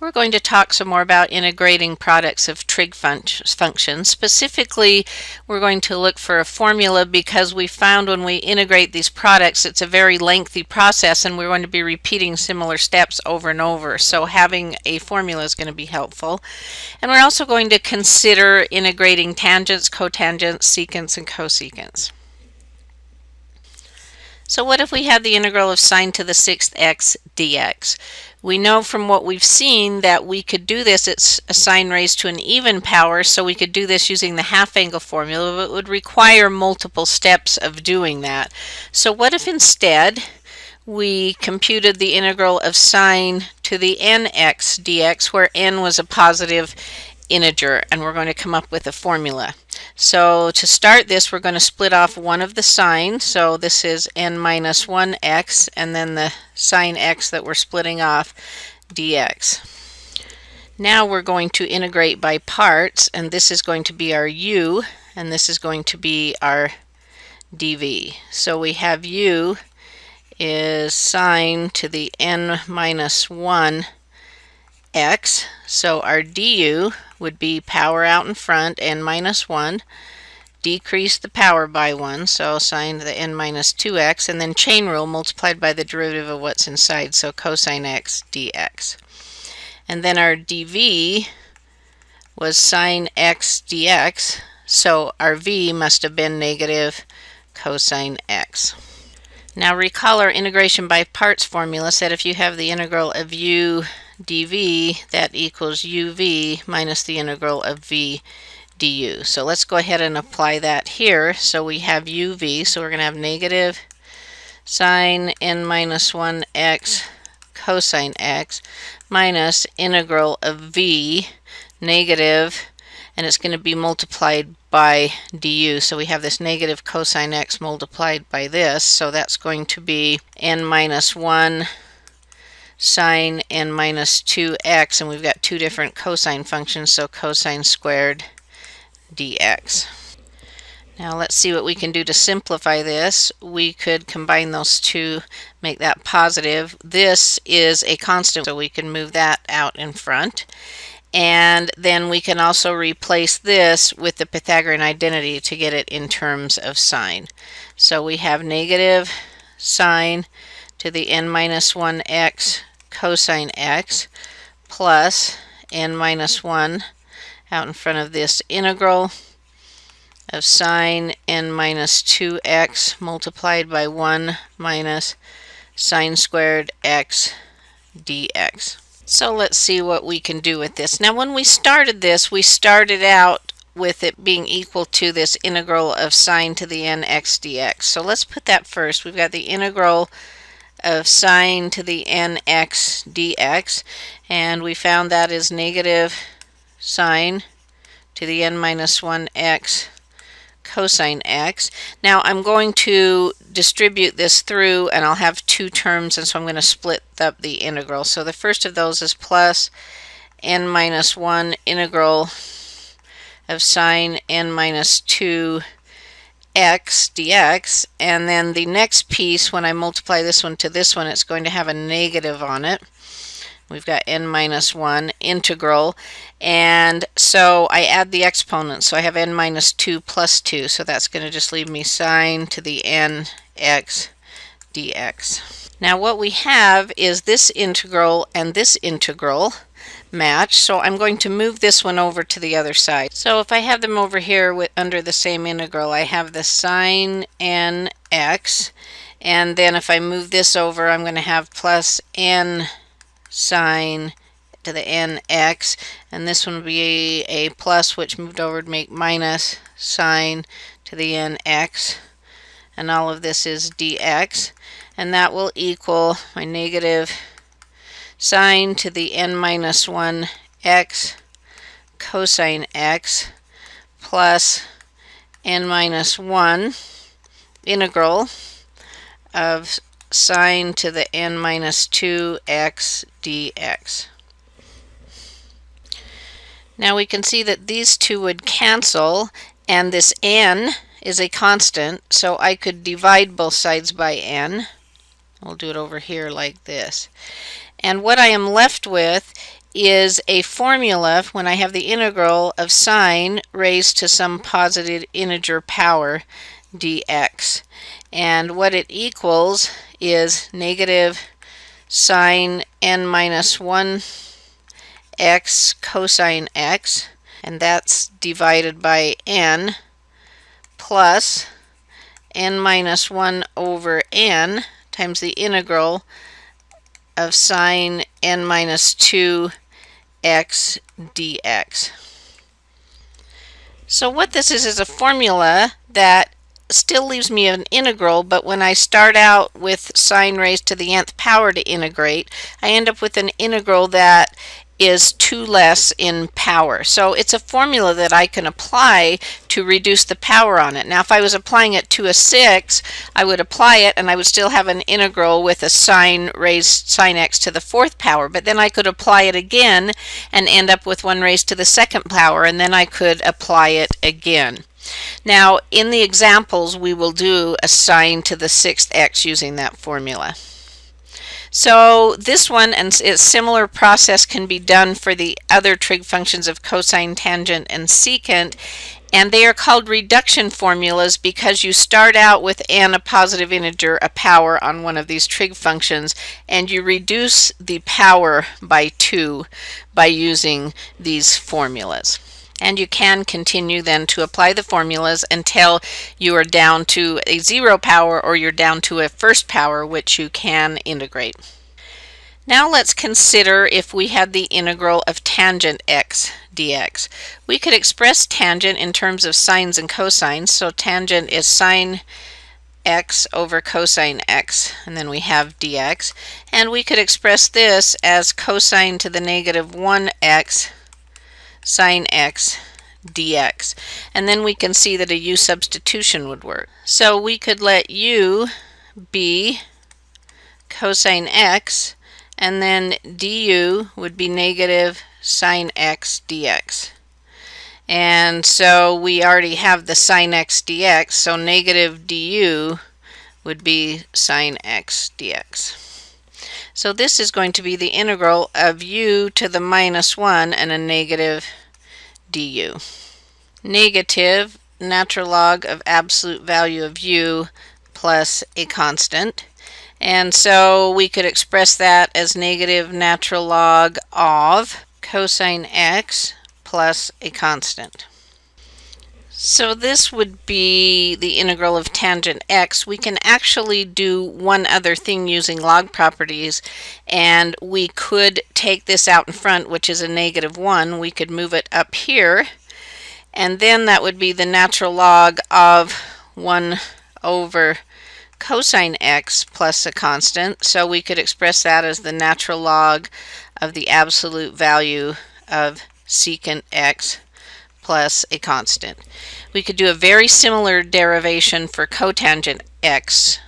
We're going to talk some more about integrating products of trig functions. Specifically, we're going to look for a formula because we found when we integrate these products it's a very lengthy process and we're going to be repeating similar steps over and over. So having a formula is going to be helpful. And we're also going to consider integrating tangents, cotangents, secants, and cosecants. So what if we had the integral of sine to the 6th x dx? We know from what we've seen that we could do this, it's a sine raised to an even power, so we could do this using the half angle formula, but it would require multiple steps of doing that. So what if instead we computed the integral of sine to the nx dx, where n was a positive integer, and we're going to come up with a formula. So to start this, we're going to split off one of the sines. So this is n minus 1x, and then the sine x that we're splitting off, dx. Now we're going to integrate by parts, and this is going to be our u, and this is going to be our dv. So we have u is sine to the n minus 1 x, so our du would be power out in front, n minus 1, decrease the power by 1, so sine to the n minus 2x, and then chain rule multiplied by the derivative of what's inside, so cosine x dx. And then our dv was sine x dx, so our v must have been negative cosine x. Now recall our integration by parts formula said if you have the integral of u dv, that equals uv minus the integral of v du. So let's go ahead and apply that here. So we have uv, so we're going to have negative sine n minus 1x cosine x minus integral of v, negative, and it's going to be multiplied by du. So we have this negative cosine x multiplied by this, so that's going to be n minus 1 sine n minus 2x, and we've got two different cosine functions, so cosine squared dx. Now let's see what we can do to simplify this. We could combine those two, make that positive. This is a constant, so we can move that out in front. And then we can also replace this with the Pythagorean identity to get it in terms of sine. So we have negative sine to the n minus 1x cosine x plus n minus 1 out in front of this integral of sine n minus 2x multiplied by 1 minus sine squared x dx. So let's see what we can do with this. Now when we started this, we started out with it being equal to this integral of sine to the n x dx. So let's put that first. We've got the integral of sine to the nx dx, and we found that is negative sine to the n minus 1x cosine x. Now I'm going to distribute this through, and I'll have two terms, and so I'm going to split up the integral. So the first of those is plus n minus 1 integral of sine n minus 2 x dx, and then the next piece, when I multiply this one to this one, it's going to have a negative on it. We've got n minus 1 integral, and so I add the exponents, so I have n minus 2 plus 2, so that's going to just leave me sine to the n x dx. Now what we have is this integral and this integral match, so I'm going to move this one over to the other side. So if I have them over here under the same integral, I have the sine n x, and then if I move this over, I'm going to have plus n sine to the n x, and this one would be a plus, which moved over to make minus sine to the n x, and all of this is dx, and that will equal my negative sine to the n minus 1 x cosine x plus n minus 1 integral of sine to the n minus 2x dx. Now we can see that these two would cancel, and this n is a constant, so I could divide both sides by n. We'll do it over here like this. And what I am left with is a formula when I have the integral of sine raised to some positive integer power dx. And what it equals is negative sine n minus 1 x cosine x, and that's divided by n, plus n minus 1 over n times the integral of sine n minus 2 x dx. So what this is a formula that still leaves me an integral, but when I start out with sine raised to the nth power to integrate, I end up with an integral that is 2 less in power. So it's a formula that I can apply to reduce the power on it. Now if I was applying it to a 6, I would apply it and I would still have an integral with a sine raised sine x to the 4th power, but then I could apply it again and end up with 1 raised to the 2nd power, and then I could apply it again. Now in the examples we will do a sine to the 6th x using that formula. So this one and its similar process can be done for the other trig functions of cosine, tangent, and secant, and they are called reduction formulas because you start out with n, a positive integer, a power on one of these trig functions, and you reduce the power by 2 by using these formulas. And you can continue then to apply the formulas until you are down to a 0 power or you're down to a 1st power, which you can integrate. Now let's consider if we had the integral of tangent x dx. We could express tangent in terms of sines and cosines. So tangent is sine x over cosine x, and then we have dx. And we could express this as cosine to the negative 1x sine x dx, and then we can see that a u substitution would work. So we could let u be cosine x, and then du would be negative sine x dx. And so we already have the sine x dx, so negative du would be sine x dx. So this is going to be the integral of u to the minus 1 and a negative du. Negative natural log of absolute value of u plus a constant. And so we could express that as negative natural log of cosine x plus a constant. So this would be the integral of tangent x. We can actually do one other thing using log properties, and we could take this out in front, which is a negative 1. We could move it up here, and then that would be the natural log of 1 over cosine x plus a constant. So we could express that as the natural log of the absolute value of secant x plus a constant. We could do a very similar derivation for cotangent x,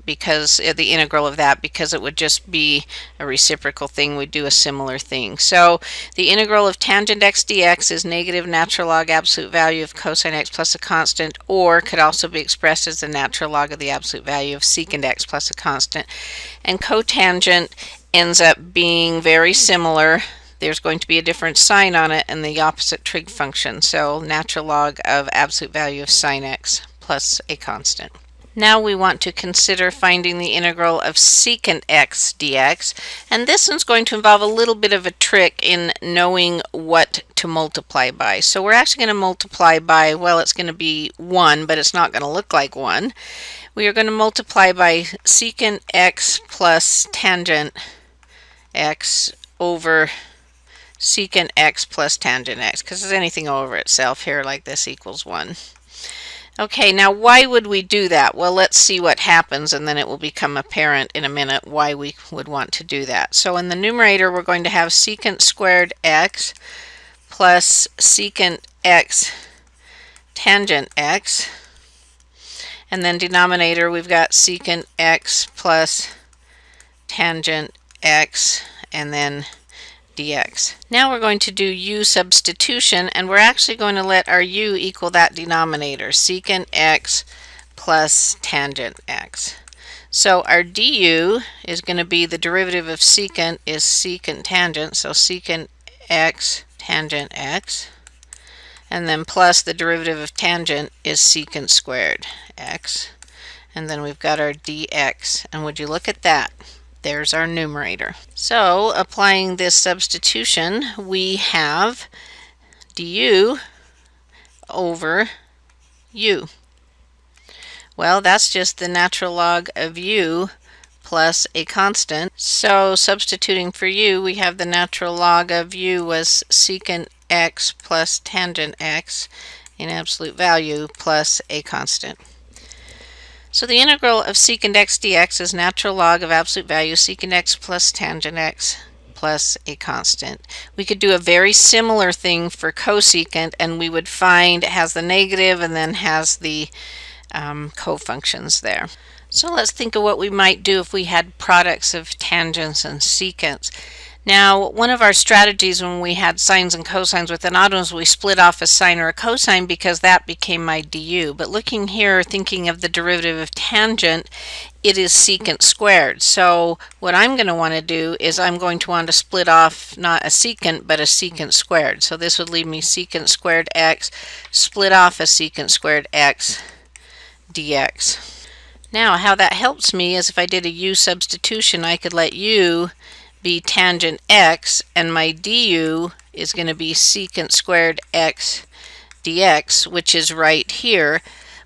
because the integral of that, because it would just be a reciprocal thing. We'd do a similar thing. So the integral of tangent x dx is negative natural log absolute value of cosine x plus a constant, or could also be expressed as the natural log of the absolute value of secant x plus a constant. And cotangent ends up being very similar. There's going to be a different sign on it and the opposite trig function. So natural log of absolute value of sine x plus a constant. Now we want to consider finding the integral of secant x dx, and this one's going to involve a little bit of a trick in knowing what to multiply by. So we're actually going to multiply by, well, it's going to be 1, but it's not going to look like 1. We are going to multiply by secant x plus tangent x over secant x plus tangent x, because there's anything over itself here like this equals 1. Okay, now why would we do that? Well, let's see what happens, and then it will become apparent in a minute why we would want to do that. So in the numerator, we're going to have secant squared x plus secant x tangent x, and then denominator we've got secant x plus tangent x, and then dx. Now we're going to do u substitution, and we're actually going to let our u equal that denominator, secant x plus tangent x. So our du is going to be the derivative of secant is secant tangent, so secant x tangent x, and then plus the derivative of tangent is secant squared x, and then we've got our dx, and would you look at that? There's our numerator. So applying this substitution, we have du over u. Well, that's just the natural log of u plus a constant. So substituting for u, we have the natural log of u was secant x plus tangent x in absolute value plus a constant. So the integral of secant x dx is natural log of absolute value secant x plus tangent x plus a constant. We could do a very similar thing for cosecant, and we would find it has the negative and then has the cofunctions there. So let's think of what we might do if we had products of tangents and secants. Now, one of our strategies when we had sines and cosines with an auto was we split off a sine or a cosine because that became my du. But looking here, thinking of the derivative of tangent, it is secant squared. So what I'm going to want to do is I'm going to want to split off not a secant but a secant squared. So this would leave me secant squared x split off a secant squared x dx. Now how that helps me is if I did a u substitution, I could let u be tangent x, and my du is going to be secant squared x dx, which is right here.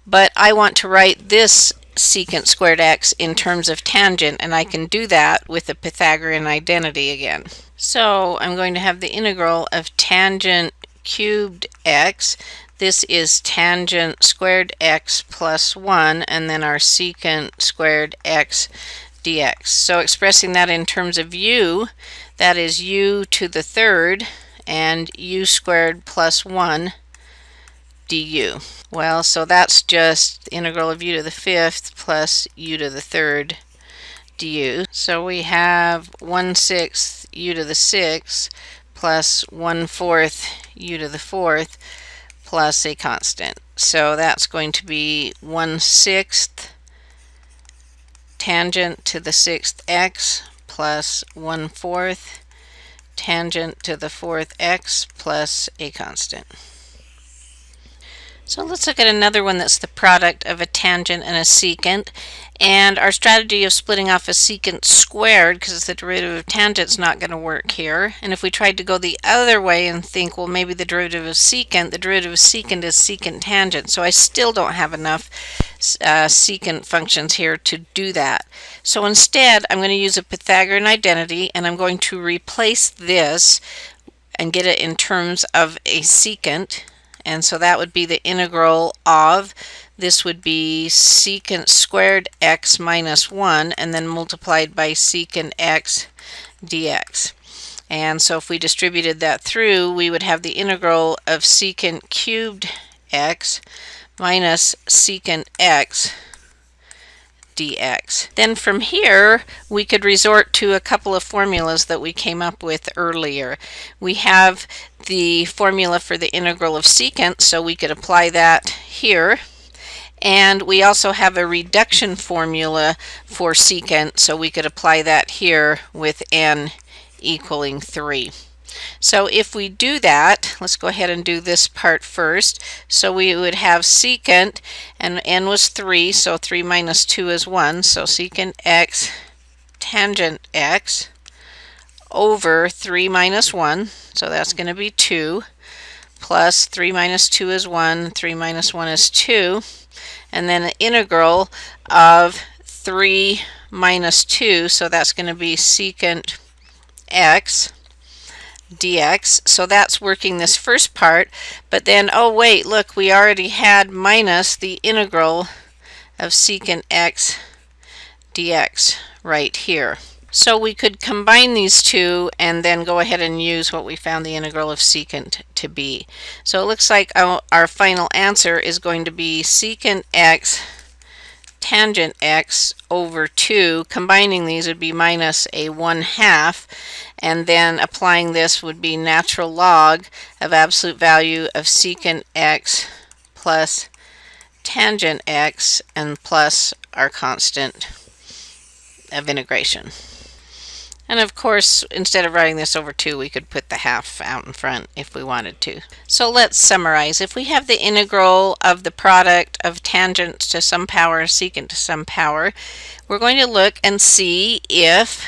But I want to write this secant squared x in terms of tangent, and I can do that with the Pythagorean identity again. So I'm going to have the integral of tangent cubed x. This is tangent squared x plus 1, and then our secant squared x dx. So expressing that in terms of u, that is u to the third and u squared plus 1 du. Well, so that's just the integral of u to the fifth plus u to the third du. So we have 1/6 u to the sixth plus 1/4 u to the fourth plus a constant. So that's going to be 1/6 tangent to the sixth x plus 1/4 tangent to the fourth x plus a constant. So let's look at another one that's the product of a tangent and a secant. And our strategy of splitting off a secant squared, because it's the derivative of tangent, is not going to work here. And if we tried to go the other way and think, well, maybe the derivative of secant is secant tangent. So I still don't have enough secant functions here to do that. So instead, I'm going to use a Pythagorean identity, and I'm going to replace this and get it in terms of a secant. And so that would be the integral of, this would be secant squared x minus 1, and then multiplied by secant x dx. And so if we distributed that through, we would have the integral of secant cubed x minus secant x dx. Then from here, we could resort to a couple of formulas that we came up with earlier. We have the formula for the integral of secant, so we could apply that here. And we also have a reduction formula for secant, so we could apply that here with n equaling 3. So if we do that, let's go ahead and do this part first. So we would have secant, and n was 3, so 3 minus 2 is 1. So secant x tangent x over 3 minus 1, so that's going to be 2, plus 3 minus 2 is 1, 3 minus 1 is 2, and then the integral of 3 minus 2, so that's going to be secant x dx. So that's working this first part, but then, oh wait, look, we already had minus the integral of secant x dx right here. So we could combine these two and then go ahead and use what we found the integral of secant to be. So it looks like our final answer is going to be secant x tangent x over 2. Combining these would be minus a 1/2, and then applying this would be natural log of absolute value of secant x plus tangent x and plus our constant of integration. And of course, instead of writing this over 2, we could put the half out in front if we wanted to. So let's summarize. If we have the integral of the product of tangent to some power, secant to some power, we're going to look and see if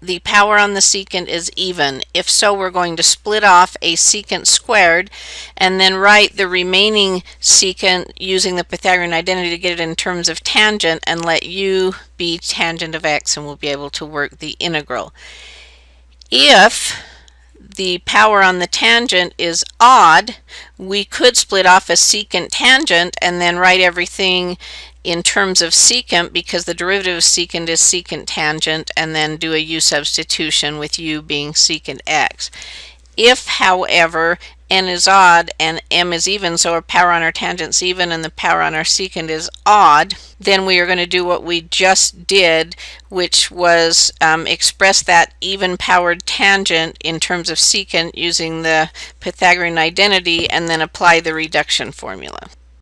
the power on the secant is even. If so, we're going to split off a secant squared and then write the remaining secant using the Pythagorean identity to get it in terms of tangent and let u be tangent of x, and we'll be able to work the integral. If the power on the tangent is odd, we could split off a secant tangent and then write everything in terms of secant, because the derivative of secant is secant tangent, and then do a u substitution with u being secant x. If, however, n is odd and m is even, so our power on our tangent is even and the power on our secant is odd, then we are going to do what we just did, which was express that even powered tangent in terms of secant using the Pythagorean identity and then apply the reduction formula.